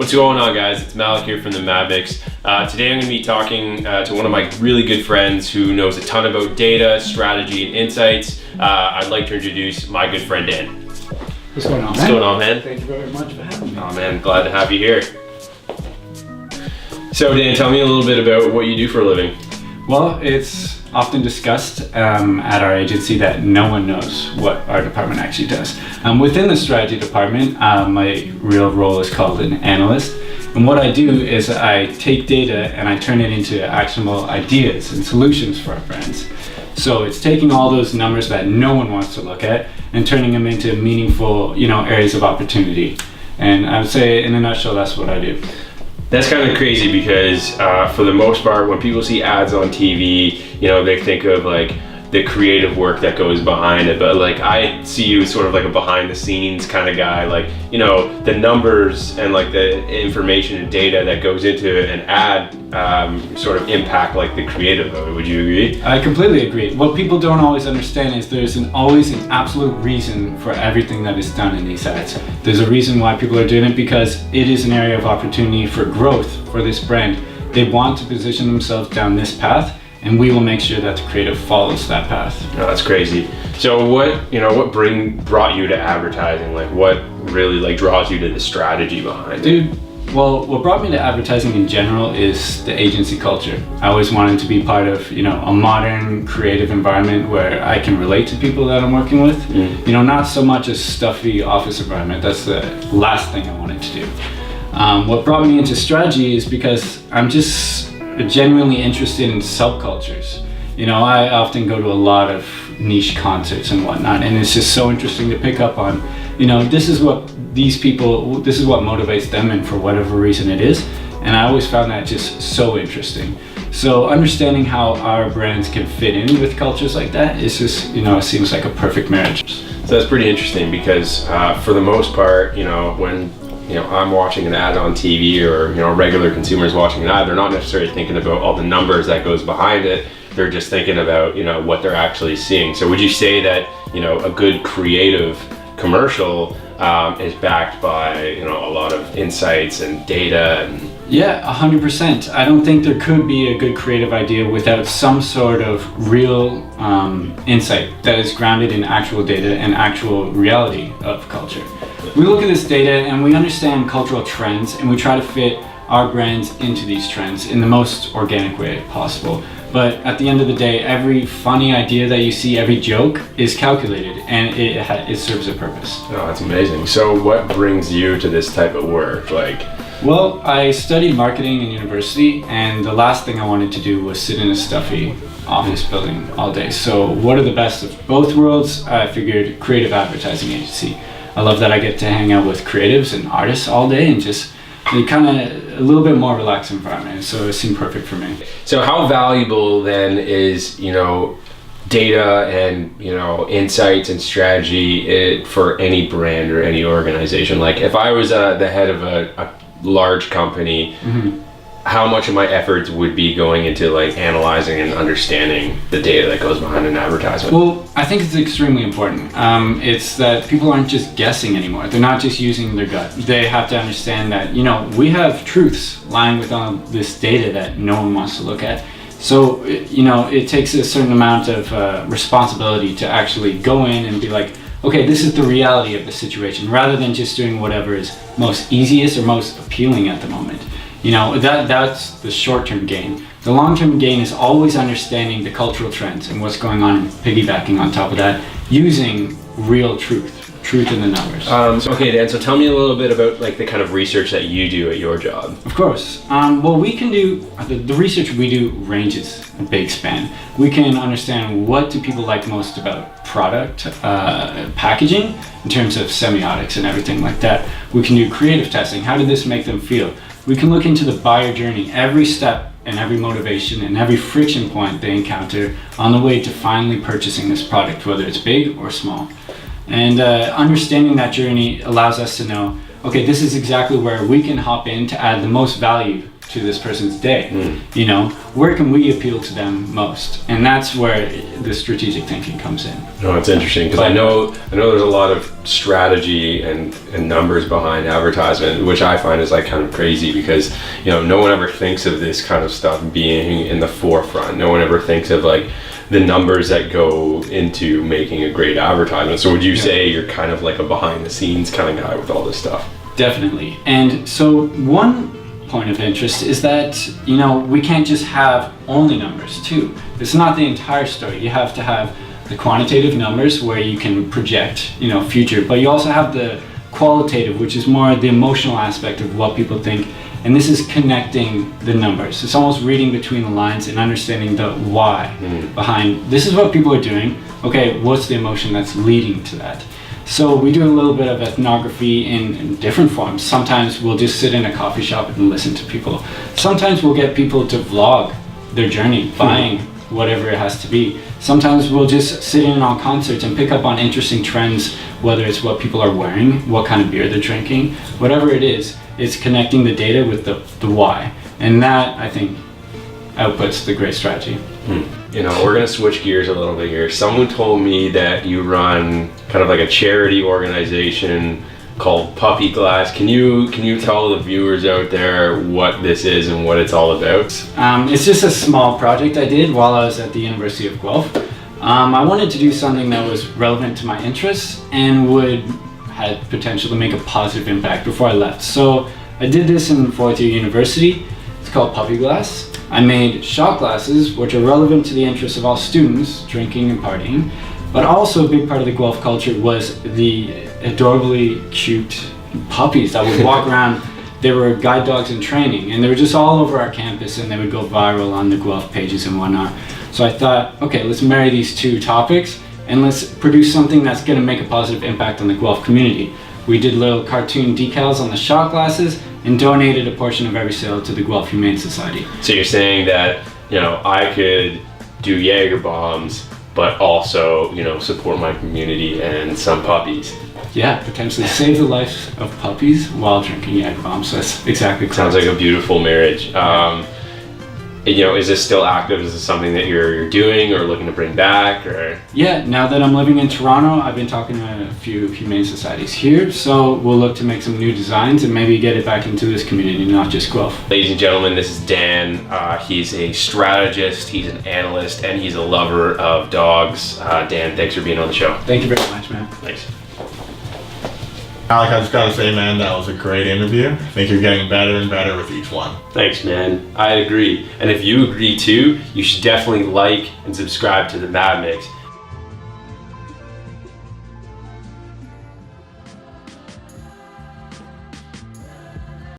What's going on, guys? It's Malik here from the Mavics. Today I'm going to be talking to one of my really good friends who knows a ton about data, strategy, and insights. I'd like to introduce my good friend Dan. What's going on, man? What's going on, man? Thank you very much for having me. Oh man, glad to have you here. So Dan, tell me a little bit about what you do for a living. Well, it's often discussed at our agency that no one knows what our department actually does. Within the strategy department, my real role is called an analyst. And what I do is I take data and I turn it into actionable ideas and solutions for our brands. So it's taking all those numbers that no one wants to look at and turning them into meaningful, areas of opportunity. And I would say, in a nutshell, that's what I do. That's kind of crazy because for the most part, when people see ads on TV, they think of like the creative work that goes behind it. But like I see you as sort of like a behind the scenes kind of guy, like, the numbers and like the information and data that goes into an ad sort of impact like the creative of it. Would you agree? I completely agree. What people don't always understand is there's always an absolute reason for everything that is done in these ads. There's a reason why people are doing it, because it is an area of opportunity for growth for this brand. They want to position themselves down this path, and we will make sure that the creative follows that path. Oh, that's crazy. So what brought you to advertising? Like what really draws you to the strategy behind it? Well, what brought me to advertising in general is the agency culture. I always wanted to be part of, a modern, creative environment where I can relate to people that I'm working with. Not so much a stuffy office environment. That's the last thing I wanted to do. What brought me into strategy is because I'm just genuinely interested in subcultures. I often go to a lot of niche concerts and whatnot, and it's just so interesting to pick up on, this is what motivates them, and for whatever reason it is. And I always found that just so interesting. So understanding how our brands can fit in with cultures like that is just, it seems like a perfect marriage. So that's pretty interesting because for the most part, when I'm watching an ad on TV, or regular consumers watching an ad, they're not necessarily thinking about all the numbers that goes behind it. They're just thinking about what they're actually seeing. So would you say that a good creative commercial is backed by a lot of insights and data? And yeah, 100%. I don't think there could be a good creative idea without some sort of real insight that is grounded in actual data and actual reality of culture. We look at this data and we understand cultural trends, and we try to fit our brands into these trends in the most organic way possible. But at the end of the day, every funny idea that you see, every joke is calculated, and it serves a purpose. Oh, that's amazing. So what brings you to this type of work? Well, I studied marketing in university, and the last thing I wanted to do was sit in a stuffy office building all day. So what are the best of both worlds? I figured creative advertising agency. I love that I get to hang out with creatives and artists all day, and just kind of a little bit more relaxed environment. So it seemed perfect for me. So how valuable then is, data and, insights and strategy for any brand or any organization? Like if I was the head of a large company, how much of my efforts would be going into analyzing and understanding the data that goes behind an advertisement? Well, I think it's extremely important. It's that people aren't just guessing anymore. They're not just using their gut. They have to understand that, we have truths lying within this data that no one wants to look at. So, it takes a certain amount of responsibility to actually go in and be like, okay, this is the reality of the situation, rather than just doing whatever is most easiest or most appealing at the moment. That's the short-term gain. The long-term gain is always understanding the cultural trends and what's going on, and piggybacking on top of that, using real truth in the numbers. Okay, Dan, so tell me a little bit about the kind of research that you do at your job. Of course. Well, we can do, the research we do ranges a big span. We can understand what do people like most about product, packaging, in terms of semiotics and everything like that. We can do creative testing. How did this make them feel? We can look into the buyer journey, every step and every motivation and every friction point they encounter on the way to finally purchasing this product, whether it's big or small. And understanding that journey allows us to know, okay, this is exactly where we can hop in to add the most value to this person's day. You know, where can we appeal to them most? And that's where the strategic thinking comes in. No, it's interesting because I know there's a lot of strategy and numbers behind advertisement, which I find is like kind of crazy because, you know, no one ever thinks of this kind of stuff being in the forefront. No one ever thinks of like the numbers that go into making a great advertisement. So would you say you're kind of like a behind the scenes kind of guy with all this stuff? Definitely. And so one point of interest is that, you know, we can't just have only numbers too. It's not the entire story. You have to have the quantitative numbers where you can project, you know, future, but you also have the qualitative, which is more the emotional aspect of what people think. And this is connecting the numbers. It's almost reading between the lines and understanding the why behind this is what people are doing. Okay, what's the emotion that's leading to that? So we do a little bit of ethnography in different forms. Sometimes we'll just sit in a coffee shop and listen to people. Sometimes we'll get people to vlog their journey, buying whatever it has to be. Sometimes we'll just sit in on concerts and pick up on interesting trends, whether it's what people are wearing, what kind of beer they're drinking, whatever it is. It's connecting the data with the why. And that, I think, outputs the great strategy. You know, we're gonna switch gears a little bit here. Someone told me that you run kind of like a charity organization called Puppy Glass. Can you tell the viewers out there what this is and what it's all about? It's just a small project I did while I was at the University of Guelph. I wanted to do something that was relevant to my interests and had potential to make a positive impact before I left. So I did this in fourth year university. It's called Puppy Glass. I made shot glasses which are relevant to the interests of all students drinking and partying, but also a big part of the Guelph culture was the adorably cute puppies that would walk around. They were guide dogs in training and they were just all over our campus and they would go viral on the Guelph pages and whatnot. So I thought, okay, let's marry these two topics and let's produce something that's going to make a positive impact on the Guelph community. We did little cartoon decals on the shot glasses and donated a portion of every sale to the Guelph Humane Society. So you're saying that, you know, I could do Jaeger bombs, but also, you know, support my community and some puppies. Yeah, potentially save the life of puppies while drinking Jaeger bombs. So that's exactly correct. Sounds like a beautiful marriage. You know, is this still active? Is this something that you're doing or looking to bring back? Or yeah, now that I'm living in Toronto, I've been talking to a few humane societies here, so we'll look to make some new designs and maybe get it back into this community, not just Guelph. Ladies and gentlemen, this is Dan. He's a strategist, he's an analyst, and he's a lover of dogs. Dan, thanks for being on the show. Thank you very much, man. Thanks. Alec, I just gotta say, man, that was a great interview. I think you're getting better and better with each one. Thanks, man. I agree. And if you agree too, you should definitely like and subscribe to the Mad Mix.